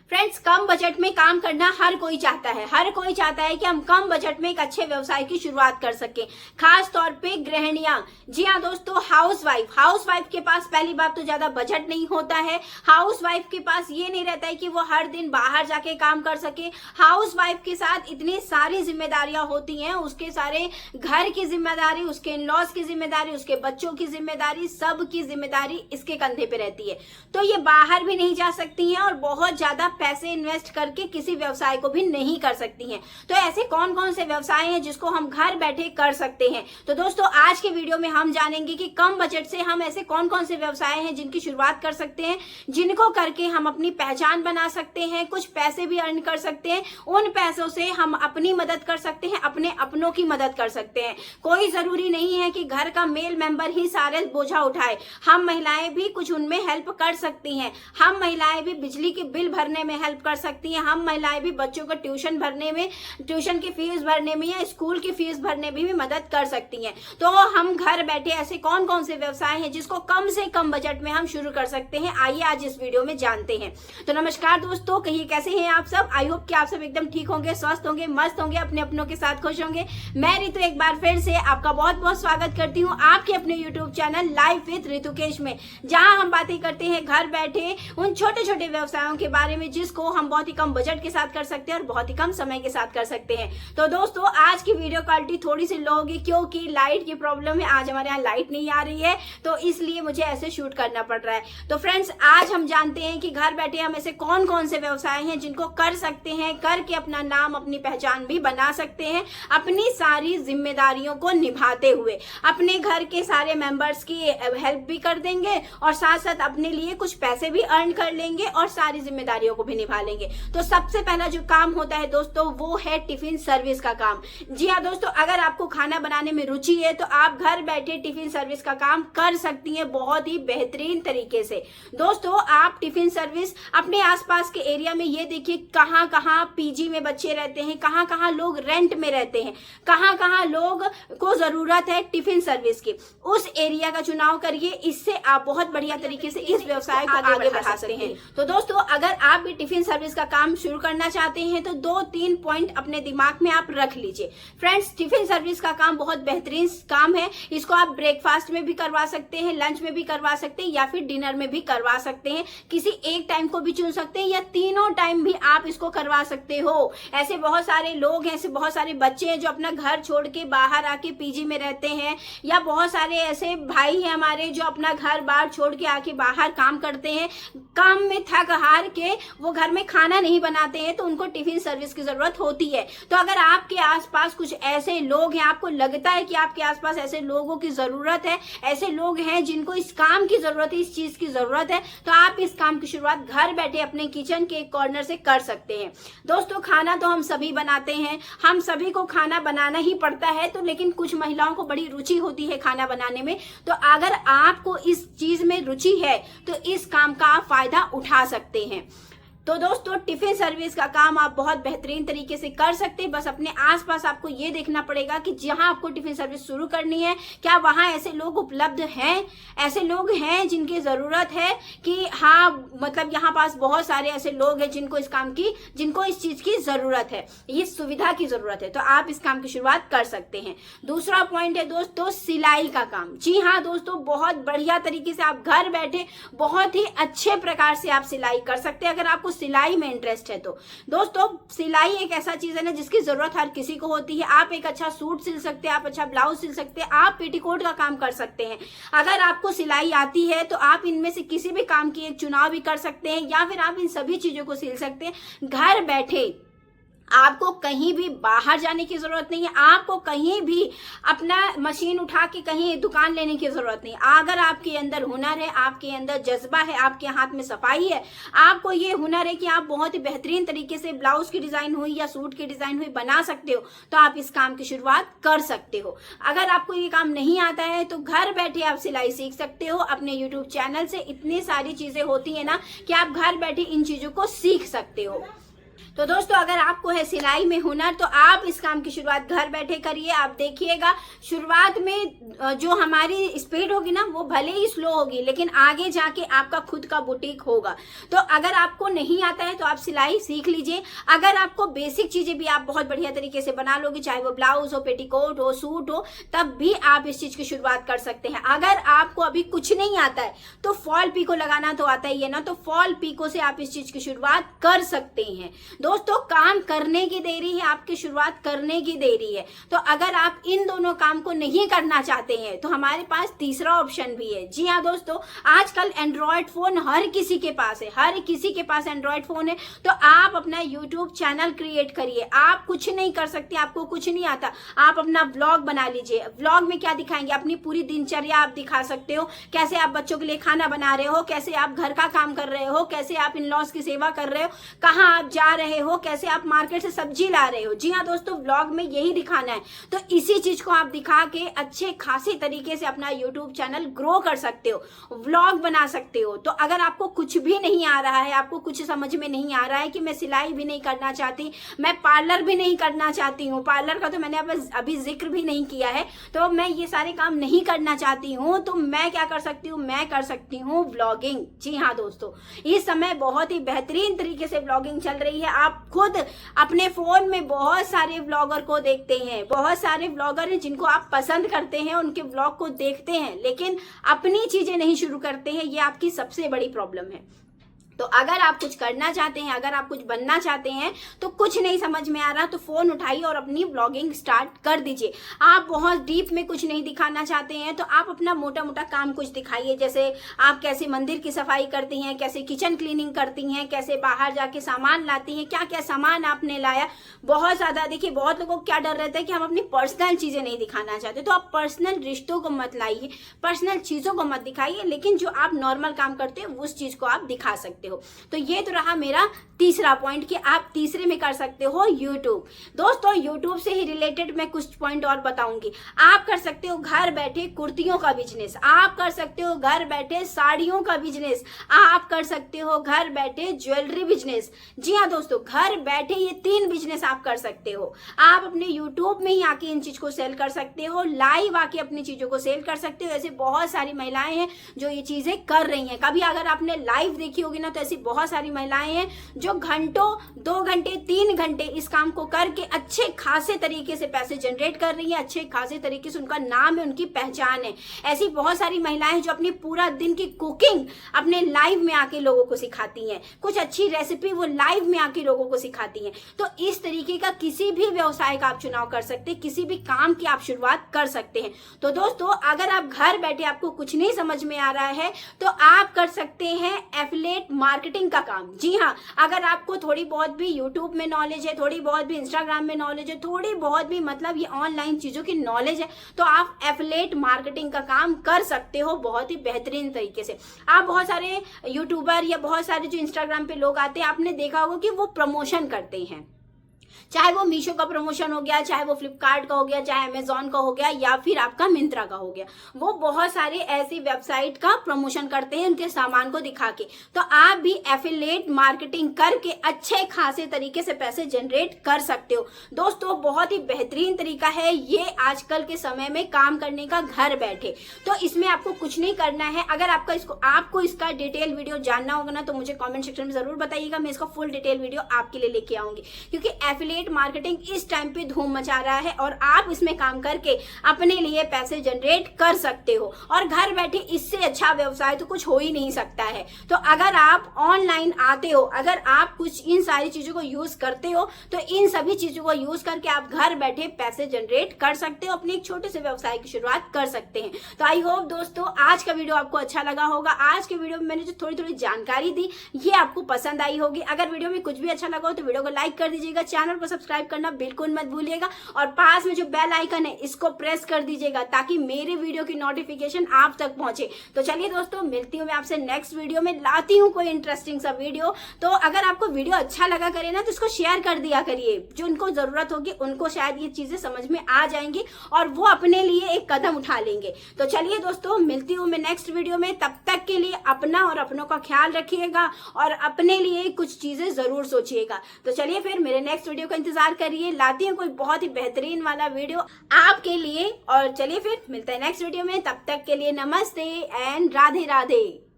Friends, कम budget में काम करना हर कोई चाहता है। हर कोई चाहता है कि हम कम बजट में एक अच्छे व्यवसाय की शुरुआत कर सकें, खास तौर पे गृहिणियां। जी हाँ दोस्तों, हाउसवाइफ के पास पहली बात तो ज्यादा बजट नहीं होता है। हाउसवाइफ के पास ये नहीं रहता है कि वो हर दिन बाहर जाके काम कर सके। हाउसवाइफ के साथ इतनी सारी जिम्मेदारियां होती हैं, उसके सारे घर की जिम्मेदारी, उसके इन-लॉज की जिम्मेदारी, उसके बच्चों की जिम्मेदारी, सब की जिम्मेदारी इसके कंधे पे रहती है। तो ये बाहर भी नहीं जा सकती हैं और बहुत ज्यादा पैसे इन्वेस्ट करके किसी व्यवसाय को भी नहीं कर सकती हैं। तो ऐसे कौन कौन से व्यवसाय हैं जिसको हम घर बैठे कर सकते हैं? तो दोस्तों, आज के वीडियो में हम जानेंगे कि कम बजट से हम ऐसे कौन कौन से व्यवसाय हैं जिनकी शुरुआत कर सकते हैं, जिनको करके हम अपनी पहचान बना सकते हैं, कुछ पैसे भी अर्न कर सकते हैं। उन पैसों से हम अपनी मदद कर सकते हैं, अपने अपनों की मदद कर सकते हैं। कोई जरूरी नहीं है कि घर का मेल मेंबर ही सारे बोझा उठाए। हम महिलाएं भी कुछ उनमें हेल्प कर सकती हैं। हम महिलाएं भी बिजली के बिल भरने में हेल्प कर सकती हैं। हम महिलाएं भी बच्चों को ट्यूशन भरने में, ट्यूशन की फीस भरने में या स्कूल की फीस भरने में भी मदद कर सकती हैं। तो हम घर बैठे ऐसे कौन कौन से व्यवसाय हैं जिसको कम से कम बजट में हम शुरू कर सकते हैं, आइए आज इस वीडियो में जानते हैं। तो नमस्कार दोस्तों, कहिए कैसे हैं आप सब? आई होप कि आप सब एकदम ठीक होंगे, स्वस्थ होंगे, मस्त होंगे, अपने अपनों के साथ खुश होंगे। मैं रितु एक बार फिर से आपका बहुत बहुत स्वागत करती हूँ आपके अपने यूट्यूब चैनल लाइफ विद रितुकेश में, जहां हम बातें करते हैं घर बैठे उन छोटे छोटे व्यवसायों के बारे में जिसको हम बहुत ही कम बजट के साथ कर सकते हैं और बहुत ही कम समय के साथ कर सकते हैं। तो दोस्तों, आज की वीडियो क्वालिटी थोड़ी सी लो होगी क्योंकि लाइट की प्रॉब्लम है। आज हमारे यहाँ लाइट नहीं आ रही है, तो इसलिए मुझे ऐसे शूट करना पड़ रहा है। तो फ्रेंड्स, आज हम जानते हैं कि घर बैठे हम ऐसे कौन कौन से व्यवसाय हैं जिनको कर सकते हैं, करके अपना नाम, अपनी पहचान भी बना सकते हैं, अपनी सारी जिम्मेदारियों को निभाते हुए अपने घर के सारे मेंबर्स की हेल्प भी कर देंगे और साथ साथ अपने लिए कुछ पैसे भी अर्न कर लेंगे और सारी जिम्मेदारियों को भी निभा लेंगे। तो सबसे पहला जो काम होता है दोस्तों, वो है टिफिन सर्विस का काम। जी हाँ दोस्तों, अगर आपको खाना बनाने में रुचि है तो आप घर बैठे टिफिन सर्विस का काम कर सकती हैं बहुत ही बेहतरीन तरीके से। दोस्तों, आप टिफिन सर्विस अपने आसपास के एरिया में ये देखिए कहाँ कहाँ पीजी में बच्चे रहते हैं, कहाँ कहाँ लोग रेंट में रहते हैं, कहाँ कहाँ लोग को जरूरत है टिफिन सर्विस की। उस एरिया का चुनाव करिए, इससे आप बहुत बढ़िया तरीके से इस व्यवसाय को आगे बढ़ा सकते हैं। तो दोस्तों, अगर आप भी टिफिन सर्विस का काम शुरू करना चाहते हैं तो 2-3 पॉइंट अपने दिमाग में आप रख लीजिए। फ्रेंड्स, टिफिन सर्विस का काम बहुत बेहतरीन काम है। इसको आप ब्रेकफास्ट में भी करवा सकते हैं, लंच में भी करवा सकते हैं या फिर डिनर में भी करवा सकते हैं। किसी एक टाइम को भी चुन सकते हैं या तीनों टाइम भी आप इसको करवा सकते हो। ऐसे बहुत सारे लोग हैं, ऐसे बहुत सारे बच्चे हैं जो अपना घर छोड़ के बाहर आके पीजी में रहते हैं, या बहुत सारे ऐसे भाई हैं हमारे जो अपना घर बाहर छोड़ के आके बाहर काम करते हैं। काम में थक हार के वो घर में खाना नहीं बनाते हैं, तो उनको टिफिन सर्विस की जरूरत होती है। तो अगर आपके आसपास कुछ ऐसे लोग हैं, आपको लगता है कि आपके आसपास ऐसे लोगों की जरूरत है, ऐसे लोग हैं जिनको इस काम की जरूरत है, इस चीज की जरूरत है, तो आप इस काम की शुरुआत घर बैठे अपने किचन के एक कॉर्नर से कर सकते हैं। दोस्तों, खाना तो हम सभी बनाते हैं, हम सभी को खाना बनाना ही पड़ता है, तो लेकिन कुछ महिलाओं को बड़ी रुचि होती है खाना बनाने में। तो अगर आपको इस चीज में रुचि है तो इस काम का आप फायदा उठा सकते हैं। तो दोस्तों, टिफिन सर्विस का काम आप बहुत बेहतरीन तरीके से कर सकते हैं। बस अपने आसपास आपको ये देखना पड़ेगा कि जहां आपको टिफिन सर्विस शुरू करनी है, क्या वहां ऐसे लोग उपलब्ध हैं, ऐसे लोग हैं जिनकी जरूरत है कि हाँ, मतलब यहाँ पास बहुत सारे ऐसे लोग हैं जिनको इस काम की, जिनको इस चीज की जरूरत है, ये सुविधा की जरूरत है, तो आप इस काम की शुरुआत कर सकते हैं। दूसरा पॉइंट है दोस्तों, सिलाई का काम। जी हाँ दोस्तों, बहुत बढ़िया तरीके से आप घर बैठे बहुत ही अच्छे प्रकार से आप सिलाई कर सकते हैं अगर आपको सिलाई में इंटरेस्ट है तो। दोस्तों, सिलाई एक ऐसा चीज है ना जिसकी जरूरत हर किसी को होती है। आप एक अच्छा सूट सिल सकते हैं, आप अच्छा ब्लाउज सिल सकते हैं, आप पेटीकोट का काम कर सकते हैं। अगर आपको सिलाई आती है तो आप इनमें से किसी भी काम की एक चुनाव भी कर सकते हैं, या फिर आप इन सभी चीजों को सिल सकते हैं घर बैठे। आपको कहीं भी बाहर जाने की जरूरत नहीं है, आपको कहीं भी अपना मशीन उठा के कहीं दुकान लेने की जरूरत नहीं। अगर आपके अंदर हुनर है, आपके अंदर जज्बा है, आपके हाथ में सफाई है, आपको ये हुनर है कि आप बहुत ही बेहतरीन तरीके से ब्लाउज की डिजाइन हुई या सूट की डिजाइन हुई बना सकते हो, तो आप इस काम की शुरुआत कर सकते हो। अगर आपको ये काम नहीं आता है तो घर बैठे आप सिलाई सीख सकते हो। अपने यूट्यूब चैनल से इतनी सारी चीजें होती है ना कि आप घर बैठे इन चीजों को सीख सकते हो। तो दोस्तों अगर आपको है सिलाई में हुनर तो आप इस काम की शुरुआत घर बैठे करिए। आप देखिएगा शुरुआत में जो हमारी स्पीड होगी ना वो भले ही स्लो होगी, लेकिन आगे जाके आपका खुद का बुटीक होगा। तो अगर आपको नहीं आता है तो आप सिलाई सीख लीजिए। अगर आपको बेसिक चीजें भी आप बहुत बढ़िया तरीके से बना लोगे, चाहे वो ब्लाउज हो, पेटीकोट हो, सूट हो, तब भी आप इस चीज की शुरुआत कर सकते हैं। अगर आपको अभी कुछ नहीं आता है तो फॉल पीको लगाना तो आता ही है ना, तो फॉल पीको से आप इस चीज की शुरुआत कर सकते हैं। दोस्तों काम करने की देरी है, आपकी शुरुआत करने की देरी है। तो अगर आप इन दोनों काम को नहीं करना चाहते हैं तो हमारे पास तीसरा ऑप्शन भी है। जी हाँ दोस्तों, आजकल एंड्रॉयड फोन हर किसी के पास है, हर किसी के पास एंड्रॉयड फोन है। तो आप अपना यूट्यूब चैनल क्रिएट करिए। आप कुछ नहीं कर सकते, आपको कुछ नहीं आता, आप अपना व्लॉग बना लीजिए। व्लॉग में क्या दिखाएंगे? अपनी पूरी दिनचर्या आप दिखा सकते हो, कैसे आप बच्चों के लिए खाना बना रहे हो, कैसे आप घर का काम कर रहे हो, कैसे आप इन लॉज की सेवा कर रहे हो, कहाँ आप जा रहे हो, कैसे आप मार्केट से सब्जी ला रहे हो। जी हाँ दोस्तों, व्लॉग में यही दिखाना है। तो इसी चीज को आप दिखा के अच्छे खासे तरीके से अपना यूट्यूब चैनल ग्रो कर सकते हो, व्लॉग बना सकते हो। तो अगर आपको कुछ भी नहीं आ रहा है, आपको कुछ समझ में नहीं आ रहा है कि मैं सिलाई भी नहीं करना चाहती, मैं पार्लर भी नहीं करना चाहती हूँ, पार्लर का तो मैंने अभी जिक्र भी नहीं किया है, तो मैं ये सारे काम नहीं करना चाहती हूँ, तो मैं क्या कर सकती हूँ? मैं कर सकती हूँ व्लॉगिंग। जी हाँ दोस्तों, इस समय बहुत ही बेहतरीन तरीके से व्लॉगिंग चल रही है। आप खुद अपने फोन में बहुत सारे व्लॉगर को देखते हैं, बहुत सारे व्लॉगर हैं जिनको आप पसंद करते हैं, उनके व्लॉग को देखते हैं, लेकिन अपनी चीजें नहीं शुरू करते हैं। ये आपकी सबसे बड़ी प्रॉब्लम है। तो अगर आप कुछ करना चाहते हैं, अगर आप कुछ बनना चाहते हैं, तो कुछ नहीं समझ में आ रहा तो फोन उठाइए और अपनी व्लॉगिंग स्टार्ट कर दीजिए। आप बहुत डीप में कुछ नहीं दिखाना चाहते हैं तो आप अपना मोटा मोटा काम कुछ दिखाइए, जैसे आप कैसे मंदिर की सफाई करती हैं, कैसे किचन क्लीनिंग करती हैं, कैसे बाहर जाके सामान लाती हैं, क्या क्या सामान आपने लाया। बहुत ज्यादा देखिए, बहुत लोगों को क्या डर रहता है कि हम अपनी पर्सनल चीजें नहीं दिखाना चाहते, तो आप पर्सनल रिश्तों को मत लाइए, पर्सनल चीजों को मत दिखाइए, लेकिन जो आप नॉर्मल काम करते हो उस चीज को आप दिखा सकते हो। तो ये तो रहा मेरा तीसरा पॉइंट कि आप तीसरे में कर सकते हो यूट्यूब। दोस्तों यूट्यूब से ही रिलेटेड मैं कुछ पॉइंट और बताऊंगी। आप कर सकते हो घर बैठे कुर्तियों का बिजनेस, आप कर सकते हो घर बैठे साड़ियों का बिजनेस, आप कर सकते हो घर बैठे ज्वेलरी बिजनेस। जी हाँ दोस्तों, घर बैठे ये 3 बिजनेस आप कर सकते हो। आप अपने यूट्यूब में ही आके इन चीज को सेल कर सकते हो, लाइव आके अपनी चीजों को सेल कर सकते हो। ऐसे बहुत सारी महिलाएं हैं जो ये चीजें कर रही हैं। कभी अगर आपने लाइव देखी होगी ना तो ऐसी बहुत सारी महिलाएं हैं जो घंटों, 2 घंटे, 3 घंटे इस काम को करके अच्छे खासे तरीके से पैसे जनरेट कर रही हैं, अच्छे खासे तरीके से उनका नाम है, उनकी पहचान है। ऐसी बहुत सारी महिलाएं हैं जो अपनी पूरा दिन की कुकिंग अपने लाइव में आके लोगों को सिखाती हैं, कुछ अच्छी रेसिपी वो लाइव में आके लोगों को सिखाती हैं। तो इस तरीके का किसी भी व्यवसाय का आप चुनाव कर सकते हैं, किसी भी काम की आप शुरुआत कर सकते हैं। तो दोस्तों अगर आप घर बैठे आपको कुछ नहीं समझ में आ रहा है तो आप कर सकते हैं एफिलिएट मार्केटिंग का काम। जी हाँ, अगर आपको थोड़ी बहुत भी यूट्यूब में नॉलेज है, थोड़ी बहुत भी इंस्टाग्राम में नॉलेज है, थोड़ी बहुत भी मतलब ये ऑनलाइन चीजों की नॉलेज है, तो आप एफिलिएट मार्केटिंग का काम कर सकते हो बहुत ही बेहतरीन तरीके से। आप बहुत सारे यूट्यूबर या बहुत सारे जो इंस्टाग्राम पे लोग आते हैं, आपने देखा होगा कि वो प्रमोशन करते हैं, चाहे वो मीशो का प्रमोशन हो गया, चाहे वो फ्लिपकार्ट का हो गया, चाहे अमेजॉन का हो गया, या फिर आपका मिंत्रा का हो गया। वो बहुत सारे ऐसी वेबसाइट का प्रमोशन करते हैं उनके सामान को दिखा के। तो आप भी एफिलिएट मार्केटिंग करके अच्छे खासे तरीके से पैसे जनरेट कर सकते हो। दोस्तों बहुत ही बेहतरीन तरीका है ये आजकल के समय में काम करने का घर बैठे। तो इसमें आपको कुछ नहीं करना है। अगर आपको इसका डिटेल वीडियो जानना होगा ना तो मुझे कमेंट सेक्शन में जरूर बताइएगा, मैं इसका फुल डिटेल वीडियो आपके लिए लेके आऊंगी, क्योंकि एफिलिएट मार्केटिंग इस टाइम पे धूम मचा रहा है और आप इसमें काम करके अपने लिए पैसे जनरेट कर सकते हो। और घर बैठे इससे अच्छा व्यवसाय तो कुछ हो ही नहीं सकता है। तो अगर आप ऑनलाइन आते हो, अगर आप कुछ इन सारी चीजों को यूज करते हो, तो इन सभी चीजों को यूज करके आप घर बैठे पैसे जनरेट कर सकते हो, अपने एक छोटे से व्यवसाय की शुरुआत कर सकते हैं। तो आई होप दोस्तों आज का वीडियो आपको अच्छा लगा होगा। आज के वीडियो में मैंने जो थोड़ी जानकारी दी ये आपको पसंद आई होगी। अगर वीडियो में कुछ भी अच्छा लगा हो तो वीडियो को लाइक कर दीजिएगा, चैनल को सब्सक्राइब करना बिल्कुल मत भूलिएगा और पास में जो बेल आइकन है इसको प्रेस कर दीजिएगा ताकि मेरे वीडियो की नोटिफिकेशन आप तक पहुंचे। तो चलिए दोस्तों, मिलती हूँ मैं आपसे नेक्स्ट वीडियो में, लाती हूँ कोई इंटरेस्टिंग सा वीडियो। तो अगर आपको वीडियो अच्छा लगा करे ना तो इसको शेयर कर दिया करिए, जो उनको जरूरत होगी उनको शायद ये चीजें समझ में आ जाएंगी और वो अपने लिए एक कदम उठा लेंगे। तो चलिए दोस्तों, मिलती हूँ मैं नेक्स्ट वीडियो में। तब तक के लिए अपना और अपनों का ख्याल रखिएगा और अपने लिए कुछ चीजें जरूर सोचिएगा। तो चलिए फिर मेरे नेक्स्ट वीडियो का इंतजार करिए, लाती हूँ कोई बहुत ही बेहतरीन वाला वीडियो आपके लिए। और चलिए फिर मिलते हैं नेक्स्ट वीडियो में, तब तक के लिए नमस्ते एंड राधे राधे।